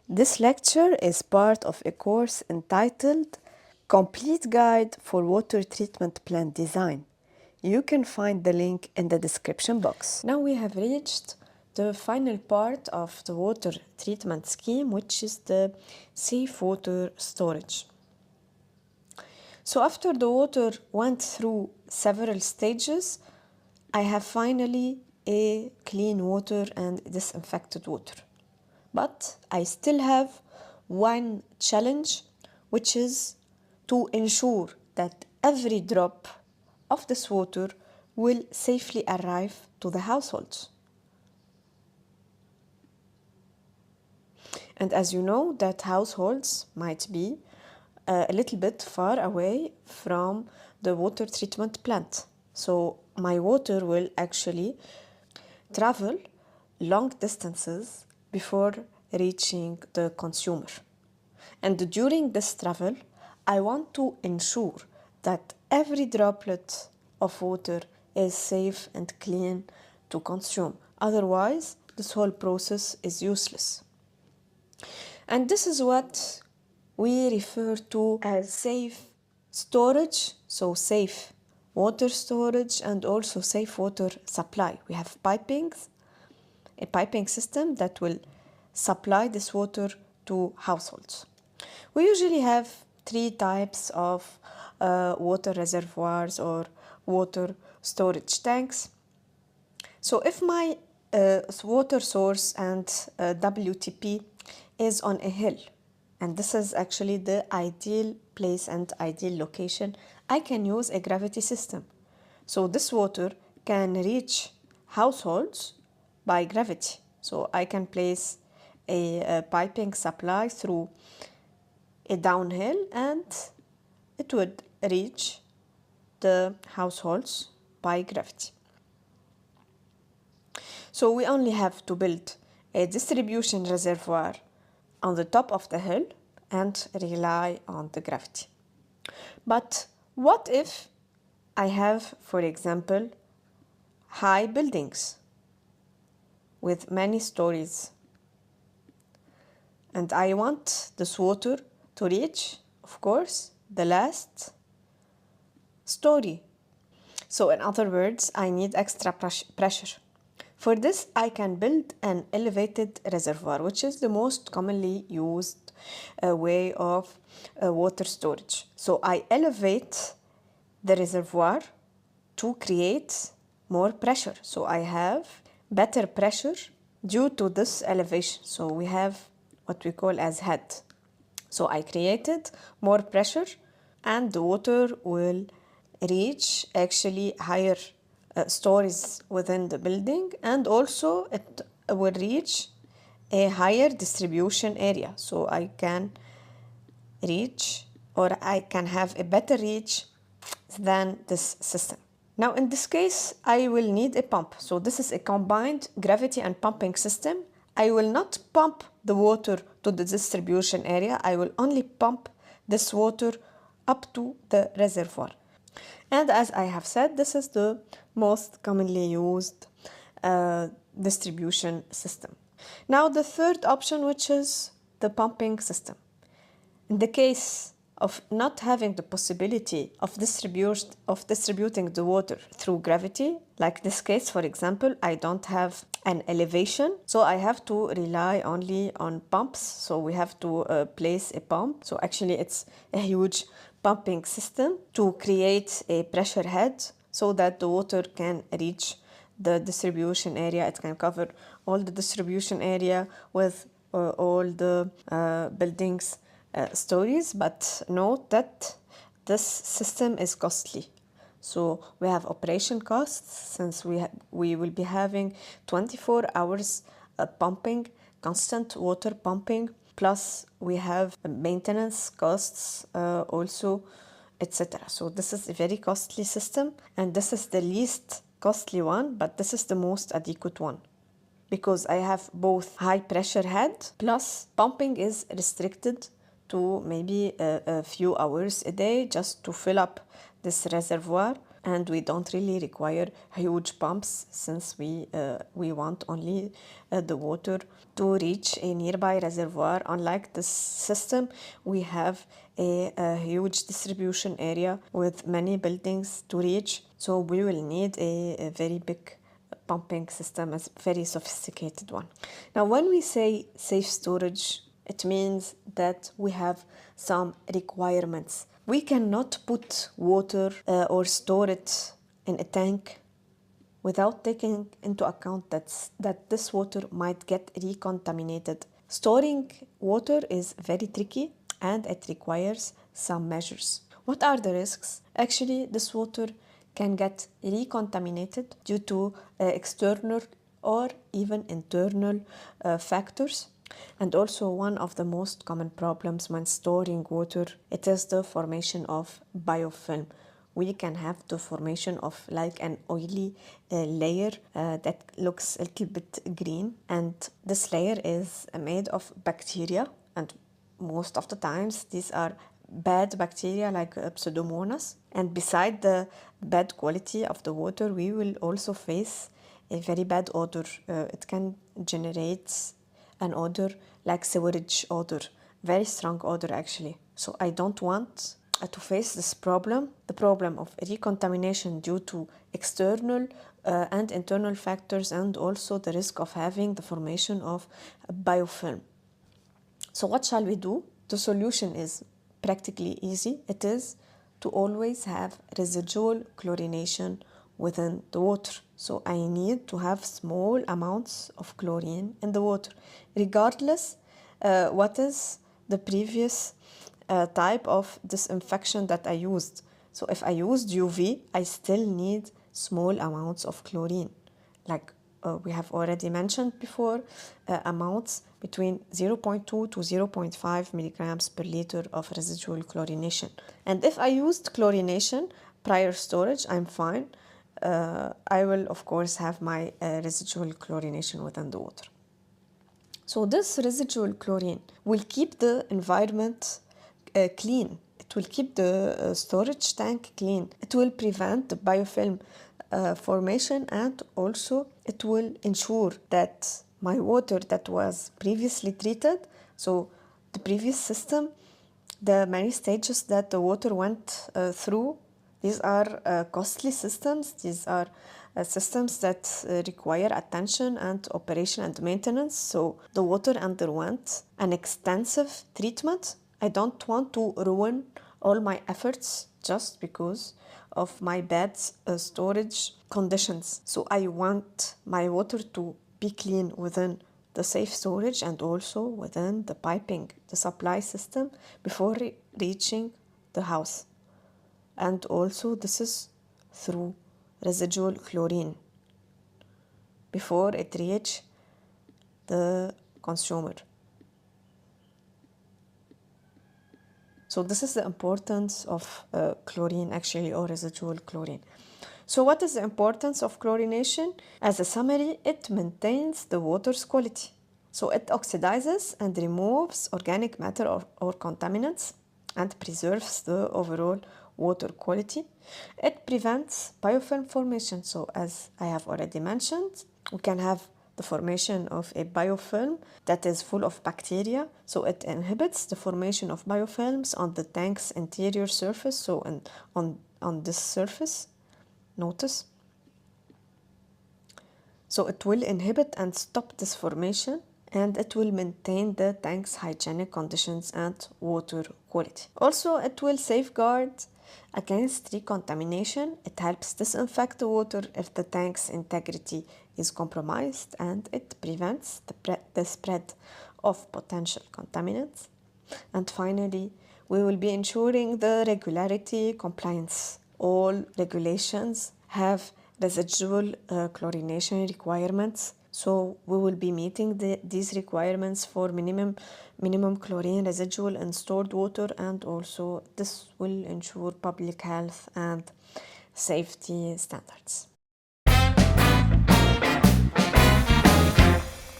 This lecture is part of a course entitled Complete Guide for Water Treatment Plant Design. You can find the link in the description box. Now we have reached the final part of the water treatment scheme, which is the safe water storage. So after the water went through several stages, I have finally a clean water and disinfected water. But I still have one challenge, which is to ensure that every drop of this water will safely arrive to the households. And as you know, that households might be a little bit far away from the water treatment plant. So my water will actually travel long distances before reaching the consumer. And during this travel, I want to ensure that every droplet of water is safe and clean to consume. Otherwise, this whole process is useless. And this is what we refer to as safe storage, so safe water storage and also safe water supply. We have pipings, a piping system that will supply this water to households. We usually have three types of water reservoirs or water storage tanks. So if my water source and WTP is on a hill, and this is actually the ideal place and ideal location, I can use a gravity system. So this water can reach households by gravity. So I can place a piping supply through a downhill and it would reach the households by gravity. So we only have to build a distribution reservoir on the top of the hill and rely on the gravity. But what if I have, for example, high buildings with many stories, and I want this water to reach, of course, the last story? So in other words, I need extra pressure. For this, I can build an elevated reservoir, which is the most commonly used way of water storage. So I elevate the reservoir to create more pressure. So I have better pressure due to this elevation. So we have what we call as head. So I created more pressure and the water will reach actually higher stories within the building, and also it will reach a higher distribution area. So I can reach, or I can have a better reach than this system. Now in this case, I will need a pump. So this is a combined gravity and pumping system. I will not pump the water to the distribution area. I will only pump this water up to the reservoir. And as I have said, this is the most commonly used distribution system. Now the third option, which is the pumping system. In the case of not having the possibility of distributing the water through gravity, like this case, for example, I don't have an elevation, so I have to rely only on pumps. So we have to place a pump. So actually it's a huge pumping system to create a pressure head so that the water can reach the distribution area. It can cover all the distribution area with all the buildings stories, but note that this system is costly. So we have operation costs, since we will be having 24 hours pumping, constant water pumping, plus we have maintenance costs also, etc. So this is a very costly system, and this is the least costly one, but this is the most adequate one, because I have both high pressure head, plus pumping is restricted to maybe a few hours a day just to fill up this reservoir, and we don't really require huge pumps since we want only the water to reach a nearby reservoir. Unlike this system, we have a huge distribution area with many buildings to reach, so we will need a very big pumping system, a very sophisticated one. Now, when we say safe storage, it means that we have some requirements. We cannot put water or store it in a tank without taking into account that this water might get recontaminated. Storing water is very tricky and it requires some measures. What are the risks? Actually, this water can get recontaminated due to external or even internal factors. And also one of the most common problems when storing water, it is the formation of biofilm. We can have the formation of like an oily layer that looks a little bit green, and this layer is made of bacteria, and most of the times these are bad bacteria like Pseudomonas. And beside the bad quality of the water, we will also face a very bad odor. It can generate an odor like sewage odor, very strong odor actually. So I don't want to face this problem, the problem of recontamination due to external and internal factors, and also the risk of having the formation of biofilm. So what shall we do? The solution is practically easy. It is to always have residual chlorination within the water. So I need to have small amounts of chlorine in the water, regardless what is the previous type of disinfection that I used. So if I used UV, I still need small amounts of chlorine. Like we have already mentioned before, amounts between 0.2 to 0.5 milligrams per liter of residual chlorination. And if I used chlorination prior storage, I'm fine. I will, of course, have my residual chlorination within the water. So this residual chlorine will keep the environment clean. It will keep the storage tank clean. It will prevent the biofilm formation, and also it will ensure that my water that was previously treated, so the previous system, the many stages that the water went through, these are costly systems. These are systems that require attention and operation and maintenance. So the water underwent an extensive treatment. I don't want to ruin all my efforts just because of my bad storage conditions. So I want my water to be clean within the safe storage and also within the piping, the supply system before reaching the house. And also this is through residual chlorine before it reach the consumer. So this is the importance of chlorine actually, or residual chlorine. So what is the importance of chlorination? As a summary, it maintains the water's quality. So it oxidizes and removes organic matter or contaminants and preserves the overall water quality. It prevents biofilm formation. So as I have already mentioned, we can have the formation of a biofilm that is full of bacteria. So it inhibits the formation of biofilms on the tank's interior surface. So on this surface, notice. So it will inhibit and stop this formation, and it will maintain the tank's hygienic conditions and water quality. Also, it will safeguard against recontamination. It helps disinfect the water if the tank's integrity is compromised, and it prevents the spread of potential contaminants. And finally, we will be ensuring the regularity compliance. All regulations have residual chlorination requirements. So we will be meeting these requirements for minimum chlorine residual in stored water, and also this will ensure public health and safety standards.